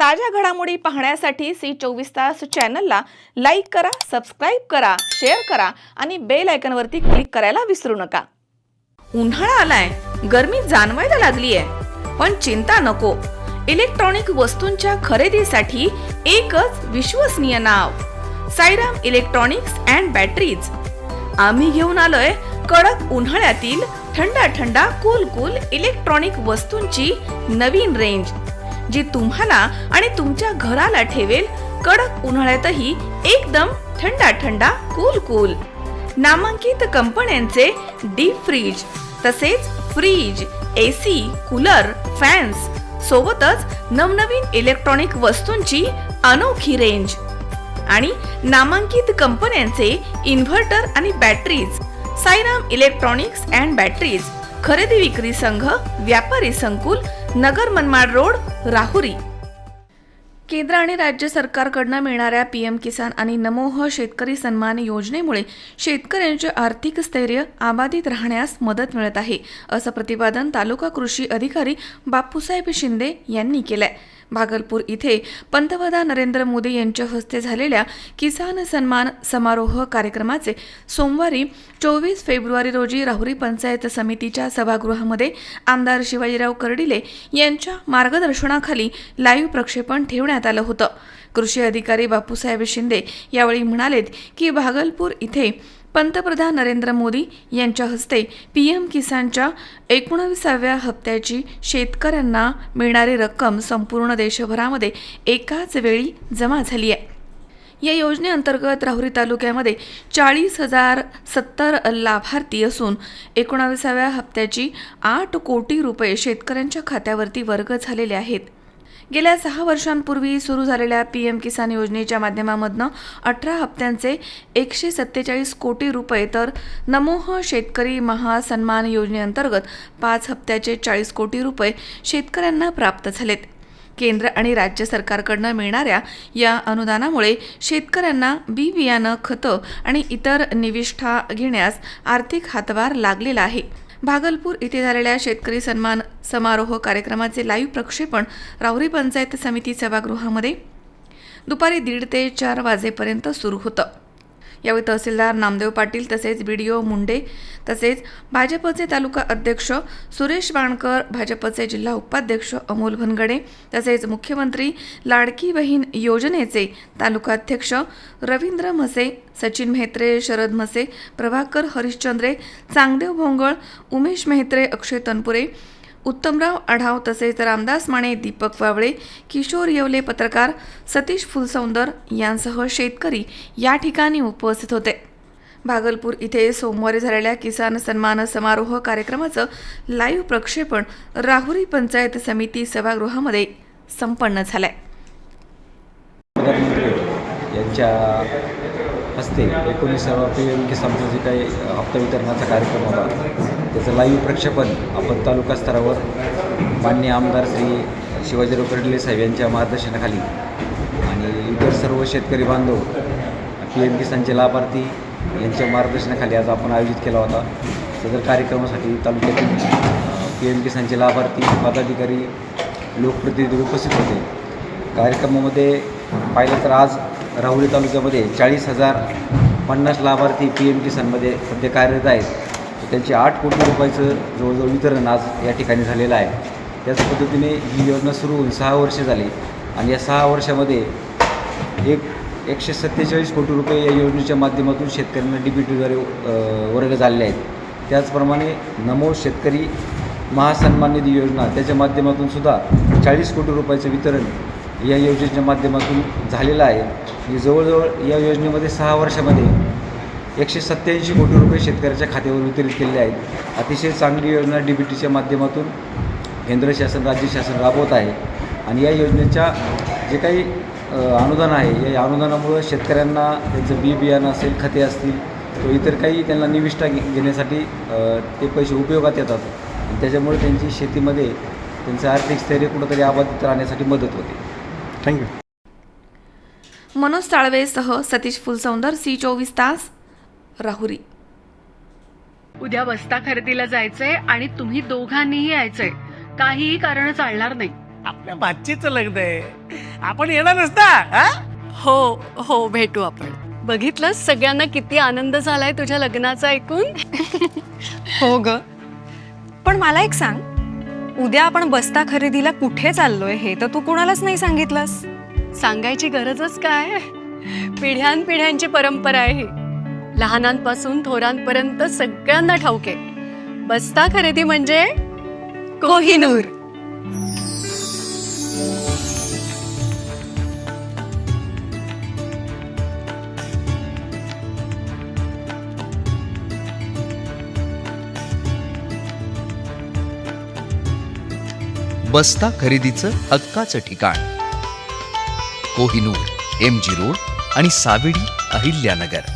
ताज्या घडामोडी पाहण्यासाठी सी 24 तास चॅनलला लाईक करा, सबस्क्राइब करा, शेअर करा आणि बेल आयकॉनवरती क्लिक करायला विसरू नका। उन्हाळा आलाय, गरमी जाणवायला लागलीये, पण चिंता नको। इलेक्ट्रॉनिक वस्तूंच्या खरेदीसाठी एकच विश्वसनीय नाव, साईराम इलेक्ट्रॉनिक्स अँड बॅटरीज। आम्ही घेऊन आलोय कडक उन्हाळ्यातील थंड कूल इलेक्ट्रॉनिक वस्तूंची नवीन रेंज, जी तुम्हाला आणि तुमच्या घराला ठेवेल कडक उन्हाळ्यातही एकदम थंड कूल। नामांकित कंपन्यांचे डीप फ्रीज, तसेच फ्रीज, एसी, कूलर, फॅन्स सोबतच नवनवीन इलेक्ट्रॉनिक वस्तूंची अनोखी रेंज आणि नामांकित कंपन्यांचे इन्व्हर्टर आणि batteries. Sairam electronics and batteries, खरेदी विक्री संघ, व्यापारी संकुल, नगर मनमाड रोड, राहुरी। केंद्र आणि राज्य सरकारकडून मिळणाऱ्या पीएम किसान आणि नमोह शेतकरी सन्मान योजनेमुळे शेतकऱ्यांचे आर्थिक स्थैर्य अबाधित राहण्यास मदत मिळत आहे, असं प्रतिपादन तालुका कृषी अधिकारी बापूसाहेब शिंदे यांनी केलंय। भागलपूर इथे पंतप्रधान नरेंद्र मोदी यांच्या हस्ते झालेल्या किसान सन्मान समारोह कार्यक्रमाचे सोमवारी 24 फेब्रुवारी रोजी राहुरी पंचायत समितीच्या सभागृहामध्ये आमदार शिवाजीराव कर्डिले यांच्या मार्गदर्शनाखाली लाईव्ह प्रक्षेपण ठेवण्यात आलं होतं। कृषी अधिकारी बापूसाहेब शिंदे यावेळी म्हणालेत की भागलपूर इथे पंतप्रधान नरेंद्र मोदी यांच्या हस्ते पीएम किसानच्या 19व्या हप्त्याची शेतकऱ्यांना मिळणारी रक्कम संपूर्ण देशभरामध्ये एकाच वेळी जमा झाली आहे। या योजनेअंतर्गत राहुरी तालुक्यामध्ये 40,070 लाभार्थी असून 19व्या हप्त्याची 8 कोटी रुपये शेतकऱ्यांच्या खात्यावरती वर्ग झालेले आहेत। गेल्या 6 वर्षांपूर्वी सुरू झालेल्या पीएम किसान योजनेच्या माध्यमामधून 18 हप्त्यांचे 147 कोटी रुपये तर नमोह शेतकरी महासन्मान योजनेअंतर्गत 5 हप्त्याचे 40 कोटी रुपये शेतकऱ्यांना प्राप्त झालेत। केंद्र आणि राज्य सरकारकडून मिळणाऱ्या या अनुदानामुळे शेतकऱ्यांना बी बियाणं, खतं आणि इतर निविष्ठा घेण्यास आर्थिक हातभार लागलेला आहे। भागलपूर इथे झालेल्या शेतकरी सन्मान समारोह कार्यक्रमाचे लाईव्ह प्रक्षेपण राहुरी पंचायत समिती सभागृहामध्ये दुपारी 1:30 ते 4 वाजेपर्यंत सुरू होतं। यावेळी तहसीलदार नामदेव पाटील, तसेच बीडीओ मुंडे, तसेच भाजपचे तालुका अध्यक्ष सुरेश बाणकर, भाजपचे जिल्हा उपाध्यक्ष अमोल भनगडे, तसेच मुख्यमंत्री लाडकी बहीण योजनेचे तालुकाध्यक्ष रवींद्र म्हसे, सचिन म्हेत्रे, शरद म्हसे, प्रभाकर हरिश्चंद्रे, चांगदेव भोंगळ, उमेश म्हेत्रे, अक्षय तनपुरे, उत्तमराव आढाव, तसेच रामदास माने, दीपक वावळे, किशोर येवले पत्रकार, सतीश फुलसौंदर यांसह शेतकरी या ठिकाणी उपस्थित होते। भागलपूर इथे सोमवारी झालेल्या किसान सन्मान समारोह कार्यक्रमाचं लाईव्ह प्रक्षेपण राहुरी पंचायत समिती सभागृहामध्ये संपन्न झालंय। यांच्या हस्ते 19व्या पीएम किसानचा जे काही हप्ता वितरणाचा कार्यक्रम होता, त्याचं लाईव्ह प्रक्षेपण आपण तालुका स्तरावर माननीय आमदार श्री शिवाजीराव कर्डिले साहेब यांच्या मार्गदर्शनाखाली आणि इतर सर्व शेतकरी बांधव, पीएम किसानचे लाभार्थी यांच्या मार्गदर्शनाखाली आज आपण आयोजित केला होता। सदर कार्यक्रमासाठी तालुक्यातील पीएम किसानचे लाभार्थी, पदाधिकारी, लोकप्रतिनिधी उपस्थित होते। कार्यक्रमामध्ये पाहिलं तर आज राहुरी तालुक्यामध्ये 40,050 लाभार्थी पीएम किसानमध्ये सध्या कार्यरत आहेत। त्यांचे 8 कोटी रुपयाचं जवळजवळ वितरण आज या ठिकाणी झालेलं आहे। त्याच पद्धतीने ही योजना सुरू होऊन 6 वर्षे झाली आणि या 6 वर्षामध्ये 147 कोटी रुपये या योजनेच्या माध्यमातून शेतकऱ्यांना डीबीटीद्वारे वर्ग झालेले आहेत। त्याचप्रमाणे नमो शेतकरी महासन्मान निधी योजना, त्याच्या माध्यमातून सुद्धा 40 कोटी रुपयाचं वितरण या योजनेच्या माध्यमातून झालेलं आहे। ही जवळजवळ या योजनेमध्ये 6 वर्षामध्ये 187 कोटी रुपये शेतकऱ्याच्या खात्यावर वितरित केलेले आहेत। अतिशय चांगली योजना डीबीटीच्या माध्यमातून केंद्र शासन, राज्य शासन राबवत आहे आणि या योजनेच्या जे काही अनुदान आहे, या अनुदानामुळं शेतकऱ्यांना त्यांचं बी बियाणं असेल, खते असतील, तो इतर काही त्यांना निविष्ठा घेण्यासाठी ते पैसे उपयोगात येतात आणि त्याच्यामुळे त्यांची शेतीमध्ये त्यांचं आर्थिक स्थैर्य कुठंतरी अबाधित राहण्यासाठी मदत होते। थँक्यू। मनोज साळवेसह सतीश फुलसौंदर, सी 24 तास, राहुरी। उद्या बस्ता खरेदीला जायचंय आणि तुम्ही दोघांनीही यायचंय, काहीही कारण चालणार नाही। आपल्या भाचीचं लग्न आहे, आपण येणारच ना हा? हो हो भेटू आपण. बघितलं सगळ्यांना किती आनंद झालाय तुझ्या लग्नाचा ऐकून. हो ग, पण मला एक सांग, उद्या आपण बस्ता खरेदीला कुठे चाललोय हे तर तू कुणालाच नाही सांगितलंस. सांगायची गरजच काय, पिढ्यानपिढ्यांची परंपरा आहे ही. लहानांपासून थोरांपर्यंत सगळ्यांना ठाऊक आहे, बस्ता खरेदी म्हणजे कोहिनूर. बस्ता खरेदीचं हक्काचं ठिकाण कोहिनूर, MG रोड आणि सावेडी, अहिल्यानगर.